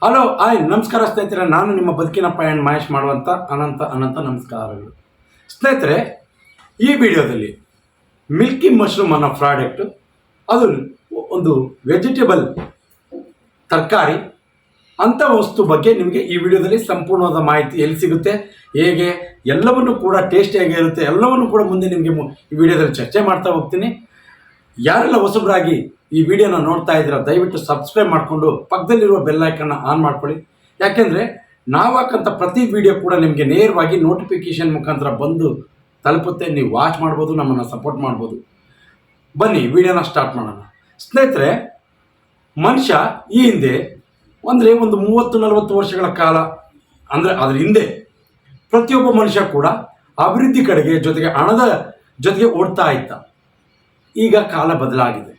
Hello hi ನಮಸ್ಕಾರ ಸ್ನೇಹಿತರೆ, ನಾನು ನಿಮ್ಮ ಬದುಕಿನ ಪಯಣ ಮಹೇಶ್ ಮಾಡುವಂಥ ಅನಂತ ಅನಂತ ನಮಸ್ಕಾರಗಳು. ಸ್ನೇಹಿತರೆ, ಈ ವಿಡಿಯೋದಲ್ಲಿ ಮಿಲ್ಕಿ ಮಶ್ರೂಮ್ ಅನ್ನೋ ಪ್ರಾಡಕ್ಟು, ಅದು ಒಂದು ವೆಜಿಟೇಬಲ್ ತರಕಾರಿ ಅಂಥ ವಸ್ತು ಬಗ್ಗೆ ನಿಮಗೆ ಈ ವಿಡಿಯೋದಲ್ಲಿ ಸಂಪೂರ್ಣವಾದ ಮಾಹಿತಿ ಎಲ್ಲಿ ಸಿಗುತ್ತೆ, ಹೇಗೆ, ಎಲ್ಲವನ್ನು ಕೂಡ ಟೇಸ್ಟಿಯಾಗಿ ಇರುತ್ತೆ, ಎಲ್ಲವನ್ನು ಕೂಡ ಮುಂದೆ ನಿಮಗೆ ಈ ವಿಡಿಯೋದಲ್ಲಿ ಚರ್ಚೆ ಮಾಡ್ತಾ ಹೋಗ್ತೀನಿ. ಯಾರೆಲ್ಲ ಹೊಸಬರಾಗಿ ಈ ವಿಡಿಯೋನ ನೋಡ್ತಾ ಇದ್ದೀರಾ ದಯವಿಟ್ಟು ಸಬ್ಸ್ಕ್ರೈಬ್ ಮಾಡಿಕೊಂಡು ಪಕ್ಕದಲ್ಲಿರುವ ಬೆಲ್ಲೈಕನ್ನ ಆನ್ ಮಾಡ್ಕೊಳ್ಳಿ. ಯಾಕೆಂದರೆ ನಾವು ಹಾಕಂಥ ಪ್ರತಿ ವಿಡಿಯೋ ಕೂಡ ನಿಮಗೆ ನೇರವಾಗಿ ನೋಟಿಫಿಕೇಷನ್ ಮುಖಾಂತರ ಬಂದು ತಲುಪುತ್ತೆ. ನೀವು ವಾಚ್ ಮಾಡ್ಬೋದು, ನಮ್ಮನ್ನು ಸಪೋರ್ಟ್ ಮಾಡ್ಬೋದು. ಬನ್ನಿ ವಿಡಿಯೋನ ಸ್ಟಾರ್ಟ್ ಮಾಡೋಣ. ಸ್ನೇಹಿತರೆ, ಮನುಷ್ಯ ಈ ಹಿಂದೆ ಅಂದರೆ ಒಂದು 30-40 ವರ್ಷಗಳ ಕಾಲ ಅಂದರೆ ಅದರ ಹಿಂದೆ ಪ್ರತಿಯೊಬ್ಬ ಮನುಷ್ಯ ಕೂಡ ಅಭಿವೃದ್ಧಿ ಕಡೆಗೆ ಜೊತೆಗೆ ಹಣದ ಜೊತೆಗೆ ಓಡ್ತಾ ಇದ್ದ. ಈಗ ಕಾಲ ಬದಲಾಗಿದೆ,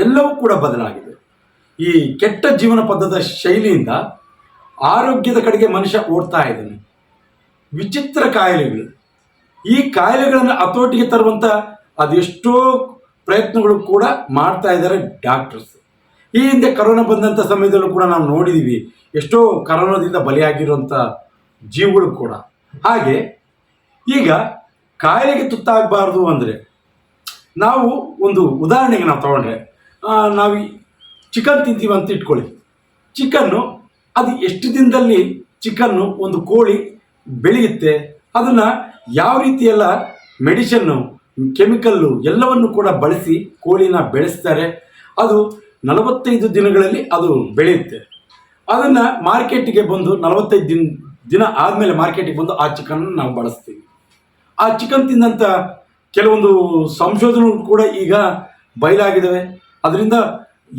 ಎಲ್ಲವೂ ಕೂಡ ಬದಲಾಗಿದೆ. ಈ ಕೆಟ್ಟ ಜೀವನ ಪದ್ಧತಿಯ ಶೈಲಿಯಿಂದ ಆರೋಗ್ಯದ ಕಡೆಗೆ ಮನುಷ್ಯ ಓಡ್ತಾ ಇದ್ದಾನೆ. ವಿಚಿತ್ರ ಕಾಯಿಲೆಗಳು, ಈ ಕಾಯಿಲೆಗಳನ್ನು ಹತೋಟಿಗೆ ತರುವಂಥ ಅದೆಷ್ಟೋ ಪ್ರಯತ್ನಗಳು ಕೂಡ ಮಾಡ್ತಾ ಇದ್ದಾರೆ ಡಾಕ್ಟರ್ಸ್. ಈ ಹಿಂದೆ ಕರೋನಾ ಬಂದಂಥ ಸಮಯದಲ್ಲೂ ಕೂಡ ನಾವು ನೋಡಿದ್ದೀವಿ, ಎಷ್ಟೋ ಕರೋನಾದಿಂದ ಬಲಿಯಾಗಿರುವಂಥ ಜೀವಗಳು ಕೂಡ. ಹಾಗೆ ಈಗ ಕಾಯಿಲೆಗೆ ತುತ್ತಾಗಬಾರ್ದು ಅಂದರೆ ನಾವು ಒಂದು ಉದಾಹರಣೆಗೆ ನಾವು ತಗೊಂಡ್ರೆ, ನಾವು ಚಿಕನ್ ತಿಂತೀವಿ ಅಂತ ಇಟ್ಕೊಳ್ಳಿ. ಚಿಕನ್ನು ಅದು ಎಷ್ಟು ದಿನದಲ್ಲಿ ಚಿಕನ್ನು ಒಂದು ಕೋಳಿ ಬೆಳೆಯುತ್ತೆ, ಅದನ್ನು ಯಾವ ರೀತಿಯೆಲ್ಲ ಮೆಡಿಷನ್ನು, ಕೆಮಿಕಲ್ಲು ಎಲ್ಲವನ್ನು ಕೂಡ ಬಳಸಿ ಕೋಳಿನ ಬೆಳೆಸ್ತಾರೆ. ಅದು 45 ದಿನಗಳಲ್ಲಿ ಅದು ಬೆಳೆಯುತ್ತೆ. ಅದನ್ನು ಮಾರ್ಕೆಟಿಗೆ ಬಂದು 45 ದಿನ ಆದಮೇಲೆ ಮಾರ್ಕೆಟಿಗೆ ಬಂದು ಆ ಚಿಕನ್ನು ನಾವು ಬಳಸ್ತೀವಿ. ಆ ಚಿಕನ್ ತಿಂದಂಥ ಕೆಲವೊಂದು ಸಂಶೋಧನೆಗಳು ಕೂಡ ಈಗ ಬಯಲಾಗಿದ್ದಾವೆ. ಅದರಿಂದ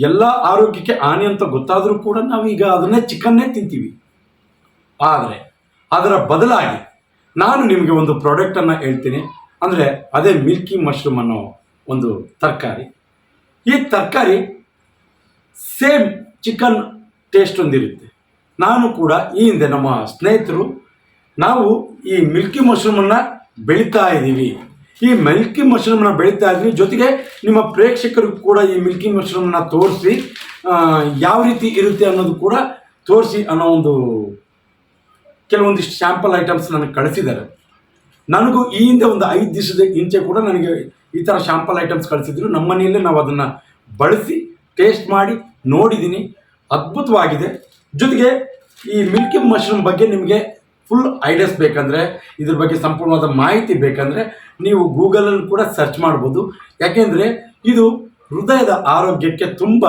ಎಲ್ಲ ಆರೋಗ್ಯಕ್ಕೆ ಹಾನಿ ಅಂತ ಗೊತ್ತಾದರೂ ಕೂಡ ನಾವು ಈಗ ಅದನ್ನೇ ಚಿಕನ್ನೇ ತಿಂತೀವಿ. ಆದರೆ ಅದರ ಬದಲಾಗಿ ನಾನು ನಿಮಗೆ ಒಂದು ಪ್ರಾಡಕ್ಟನ್ನು ಹೇಳ್ತೀನಿ, ಅಂದರೆ ಅದೇ ಮಿಲ್ಕಿ ಮಶ್ರೂಮ್ ಅನ್ನೋ ಒಂದು ತರಕಾರಿ. ಈ ತರಕಾರಿ ಸೇಮ್ ಚಿಕನ್ ಟೇಸ್ಟ್ ಹೊಂದಿರುತ್ತೆ. ನಾನು ಕೂಡ ಈ ಹಿಂದೆ ನಮ್ಮ ಸ್ನೇಹಿತರು ನಾವು ಈ ಮಿಲ್ಕಿ ಮಶ್ರೂಮನ್ನು ಬೆಳೀತಾ ಇದ್ದೀವಿ, ಈ ಮಿಲ್ಕಿ ಮಶ್ರೂಮ್ನ ಬೆಳೀತಾ ಇದ್ವಿ, ಜೊತೆಗೆ ನಿಮ್ಮ ಪ್ರೇಕ್ಷಕರಿಗೂ ಕೂಡ ಈ ಮಿಲ್ಕಿ ಮಶ್ರೂಮ್ನ ತೋರಿಸಿ ಯಾವ ರೀತಿ ಇರುತ್ತೆ ಅನ್ನೋದು ಕೂಡ ತೋರಿಸಿ ಅನ್ನೋ ಒಂದು ಕೆಲವೊಂದಿಷ್ಟು ಸ್ಯಾಂಪಲ್ ಐಟಮ್ಸ್ ನನಗೆ ಕಳಿಸಿದ್ದಾರೆ. ನನಗೂ ಈ ಹಿಂದೆ ಒಂದು 5 ದಿವಸದ ಇಂಚೆ ಕೂಡ ನನಗೆ ಈ ಥರ ಸ್ಯಾಂಪಲ್ ಐಟಮ್ಸ್ ಕಳಿಸಿದ್ರು. ನಮ್ಮ ಮನೆಯಲ್ಲೇ ನಾವು ಅದನ್ನು ಬಳಸಿ ಟೇಸ್ಟ್ ಮಾಡಿ ನೋಡಿದ್ದೀನಿ, ಅದ್ಭುತವಾಗಿದೆ. ಜೊತೆಗೆ ಈ ಮಿಲ್ಕಿ ಮಶ್ರೂಮ್ ಬಗ್ಗೆ ನಿಮಗೆ ಫುಲ್ ಐಡಿಯಾಸ್ ಬೇಕಂದರೆ, ಇದ್ರ ಬಗ್ಗೆ ಸಂಪೂರ್ಣವಾದ ಮಾಹಿತಿ ಬೇಕಂದರೆ ನೀವು ಗೂಗಲಲ್ಲಿ ಕೂಡ ಸರ್ಚ್ ಮಾಡ್ಬೋದು. ಯಾಕೆಂದರೆ ಇದು ಹೃದಯದ ಆರೋಗ್ಯಕ್ಕೆ ತುಂಬ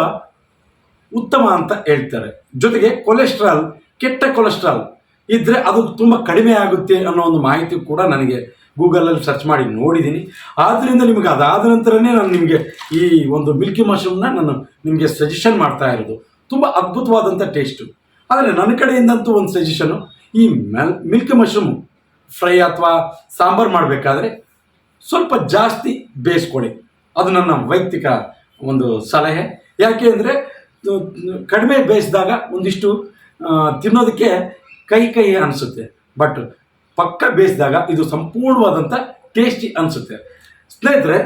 ಉತ್ತಮ ಅಂತ ಹೇಳ್ತಾರೆ. ಜೊತೆಗೆ ಕೊಲೆಸ್ಟ್ರಾಲ್, ಕೆಟ್ಟ ಕೊಲೆಸ್ಟ್ರಾಲ್ ಇದ್ದರೆ ಅದು ತುಂಬ ಕಡಿಮೆ ಆಗುತ್ತೆ ಅನ್ನೋ ಒಂದು ಮಾಹಿತಿ ಕೂಡ ನನಗೆ ಗೂಗಲಲ್ಲಿ ಸರ್ಚ್ ಮಾಡಿ ನೋಡಿದ್ದೀನಿ. ಆದ್ದರಿಂದ ನಿಮಗೆ ಅದಾದ ನಂತರನೇ ನಾನು ನಿಮಗೆ ಈ ಒಂದು ಮಿಲ್ಕಿ ಮಶ್ರೂಮ್ನ ನಾನು ನಿಮಗೆ ಸಜೆಷನ್ ಮಾಡ್ತಾ ಇರೋದು. ತುಂಬ ಅದ್ಭುತವಾದಂಥ ಟೇಸ್ಟು. ಆದರೆ ನನ್ನ ಕಡೆಯಿಂದಂತೂ ಒಂದು ಸಜೆಷನು, ಈ ಮಿಲ್ಕಿ ಮಶ್ರೂಮು ಫ್ರೈ ಅಥವಾ ಸಾಂಬಾರು ಮಾಡಬೇಕಾದ್ರೆ ಸ್ವಲ್ಪ ಜಾಸ್ತಿ ಬೇಯಿಸ್ಕೊಳ್ಳಿ. ಅದು ನನ್ನ ವೈಯಕ್ತಿಕ ಒಂದು ಸಲಹೆ. ಯಾಕೆ ಅಂದರೆ ಕಡಿಮೆ ಬೇಯಿಸಿದಾಗ ಒಂದಿಷ್ಟು ತಿನ್ನೋದಕ್ಕೆ ಕೈ ಅನಿಸುತ್ತೆ, ಬಟ್ ಪಕ್ಕ ಬೇಯಿಸಿದಾಗ ಇದು ಸಂಪೂರ್ಣವಾದಂಥ ಟೇಸ್ಟಿ ಅನಿಸುತ್ತೆ. ಸ್ನೇಹಿತರೆ,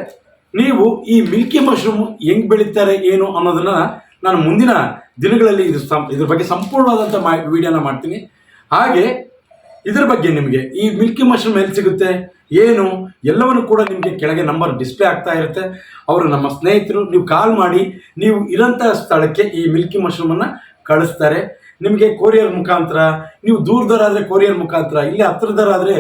ನೀವು ಈ ಮಿಲ್ಕಿ ಮಶ್ರೂಮ್ ಹೆಂಗೆ ಬೆಳೀತಾರೆ ಏನು ಅನ್ನೋದನ್ನು ನಾನು ಮುಂದಿನ ದಿನಗಳಲ್ಲಿ ಇದ್ರ ಬಗ್ಗೆ ಸಂಪೂರ್ಣವಾದಂಥ ವಿಡಿಯೋನ ಮಾಡ್ತೀನಿ. ಹಾಗೆ ಇದರ ಬಗ್ಗೆ ನಿಮಗೆ ಈ ಮಿಲ್ಕಿ ಮಶ್ರೂಮ್ ಎಲ್ಲಿ ಸಿಗುತ್ತೆ ಏನು ಎಲ್ಲವನ್ನು ಕೂಡ ನಿಮಗೆ ಕೆಳಗೆ ನಂಬರ್ ಡಿಸ್ಪ್ಲೇ ಆಗ್ತಾ ಇರುತ್ತೆ. ಅವರು ನಮ್ಮ ಸ್ನೇಹಿತರು, ನೀವು ಕಾಲ್ ಮಾಡಿ ನೀವು ಇರೋಂಥ ಸ್ಥಳಕ್ಕೆ ಈ ಮಿಲ್ಕಿ ಮಶ್ರೂಮನ್ನು ಕಳಿಸ್ತಾರೆ. ನಿಮಗೆ ಕೊರಿಯರ್ ಮುಖಾಂತರ, ನೀವು ದೂರದವರಾದರೆ ಕೊರಿಯರ್ ಮುಖಾಂತರ, ಇಲ್ಲಿ ಹತ್ತಿರದವರಾದರೆ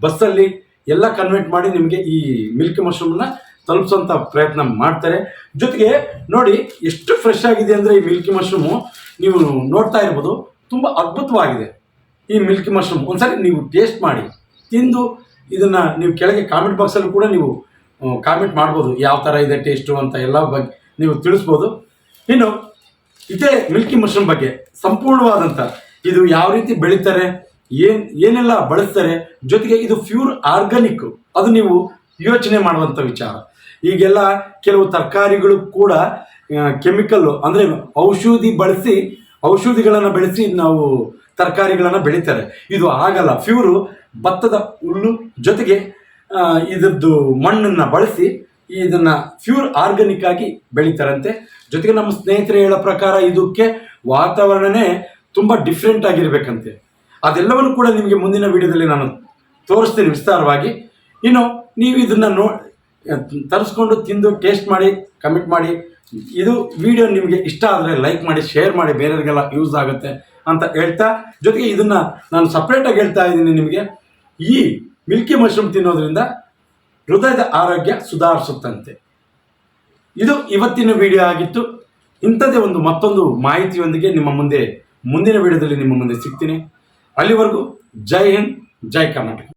ಬಸ್ಸಲ್ಲಿ ಎಲ್ಲ ಕನ್ವರ್ಟ್ ಮಾಡಿ ನಿಮಗೆ ಈ ಮಿಲ್ಕಿ ಮಶ್ರೂಮನ್ನು ತಲುಪಿಸೋಂಥ ಪ್ರಯತ್ನ ಮಾಡ್ತಾರೆ. ಜೊತೆಗೆ ನೋಡಿ ಎಷ್ಟು ಫ್ರೆಶ್ ಆಗಿದೆ ಅಂದರೆ ಈ ಮಿಲ್ಕಿ ಮಶ್ರೂಮು ನೀವು ನೋಡ್ತಾ ಇರ್ಬೋದು, ತುಂಬ ಅದ್ಭುತವಾಗಿದೆ. ಈ ಮಿಲ್ಕಿ ಮಶ್ರೂಮ್ ಒಂದ್ಸರಿ ನೀವು ಟೇಸ್ಟ್ ಮಾಡಿ, ತಿಂದು ಇದನ್ನು ನೀವು ಕೆಳಗೆ ಕಾಮೆಂಟ್ ಬಾಕ್ಸಲ್ಲಿ ಕೂಡ ನೀವು ಕಾಮೆಂಟ್ ಮಾಡ್ಬೋದು, ಯಾವ ಥರ ಇದೆ ಟೇಸ್ಟು ಅಂತ ಎಲ್ಲ ಬಗ್ಗೆ ನೀವು ತಿಳಿಸ್ಬೋದು. ಇನ್ನು ಇದೇ ಮಿಲ್ಕಿ ಮಶ್ರೂಮ್ ಬಗ್ಗೆ ಸಂಪೂರ್ಣವಾದಂಥ ಇದು ಯಾವ ರೀತಿ ಬೆಳೀತಾರೆ, ಏನೆಲ್ಲ ಬಳಸ್ತಾರೆ, ಜೊತೆಗೆ ಇದು ಪ್ಯೂರ್ ಆರ್ಗಾನಿಕ್, ಅದು ನೀವು ಯೋಚನೆ ಮಾಡುವಂಥ ವಿಚಾರ. ಈಗೆಲ್ಲ ಕೆಲವು ತರಕಾರಿಗಳು ಕೂಡ ಕೆಮಿಕಲ್ಲು ಅಂದರೆ ಔಷಧಿಗಳನ್ನು ಬೆಳೆಸಿ ನಾವು ತರಕಾರಿಗಳನ್ನು ಬೆಳೀತಾರೆ. ಇದು ಆಗಲ್ಲ. ಪ್ಯೂರು ಭತ್ತದ ಹುಲ್ಲು ಜೊತೆಗೆ ಇದರದ್ದು ಮಣ್ಣನ್ನು ಬಳಸಿ ಇದನ್ನು ಪ್ಯೂರ್ ಆರ್ಗಾನಿಕ್ ಆಗಿ ಬೆಳೀತಾರಂತೆ. ಜೊತೆಗೆ ನಮ್ಮ ಸ್ನೇಹಿತರು ಹೇಳೋ ಪ್ರಕಾರ ಇದಕ್ಕೆ ವಾತಾವರಣನೇ ತುಂಬ ಡಿಫ್ರೆಂಟ್ ಆಗಿರಬೇಕಂತೆ. ಅದೆಲ್ಲವನ್ನು ಕೂಡ ನಿಮಗೆ ಮುಂದಿನ ವಿಡಿಯೋದಲ್ಲಿ ನಾನು ತೋರಿಸ್ತೀನಿ ವಿಸ್ತಾರವಾಗಿ. ಇನ್ನು ನೀವು ಇದನ್ನು ತರಿಸ್ಕೊಂಡು ತಿಂದು ಟೇಸ್ಟ್ ಮಾಡಿ ಕಮೆಂಟ್ ಮಾಡಿ. ಇದು ವಿಡಿಯೋ ನಿಮಗೆ ಇಷ್ಟ ಆದರೆ ಲೈಕ್ ಮಾಡಿ, ಶೇರ್ ಮಾಡಿ, ಬೇರೆಯವರಿಗೆಲ್ಲ ಯೂಸ್ ಆಗುತ್ತೆ ಅಂತ ಹೇಳ್ತಾ, ಜೊತೆಗೆ ಇದನ್ನು ನಾನು ಸಪ್ರೇಟಾಗಿ ಹೇಳ್ತಾ ಇದ್ದೀನಿ ನಿಮಗೆ. ಈ ಮಿಲ್ಕಿ ಮಶ್ರೂಮ್ ತಿನ್ನೋದ್ರಿಂದ ಹೃದಯದ ಆರೋಗ್ಯ ಸುಧಾರಿಸುತ್ತಂತೆ. ಇದು ಇವತ್ತಿನ ವಿಡಿಯೋ ಆಗಿತ್ತು. ಇಂಥದ್ದೇ ಮತ್ತೊಂದು ಮಾಹಿತಿಯೊಂದಿಗೆ ನಿಮ್ಮ ಮುಂದಿನ ವಿಡಿಯೋದಲ್ಲಿ ನಿಮ್ಮ ಮುಂದೆ ಸಿಗ್ತೀನಿ. ಅಲ್ಲಿವರೆಗೂ ಜೈ ಹಿಂದ್, ಜೈ ಕರ್ನಾಟಕ.